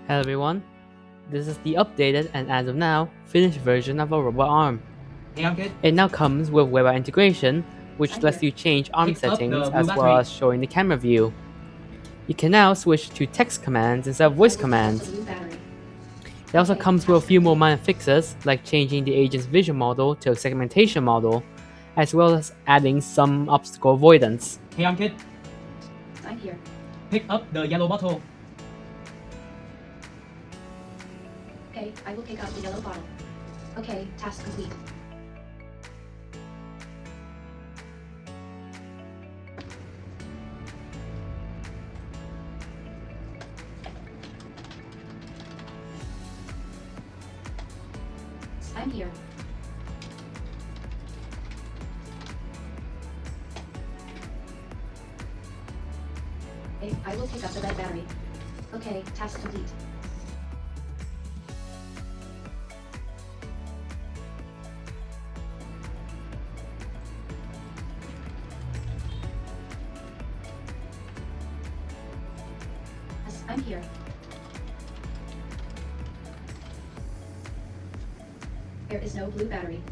Hello everyone, this is the updated and as of now, finished version of our robot arm. Hey, I'm good. It now comes with Webapp integration, which lets you change arm Pick up the settings blue as well battery. as showing the camera view. You can now switch to text commands instead of voice commands. It also comes with a few more minor fixes, like changing the agent's vision model to a segmentation model, as well as adding some obstacle avoidance. Hey, I'm kid. I'm here. Pick up the yellow bottle. Okay, I will pick up the yellow bottle. Okay, task complete. I'm here. Okay, I will pick up the red battery. Okay, task complete. Yes, I'm here. There is no blue battery.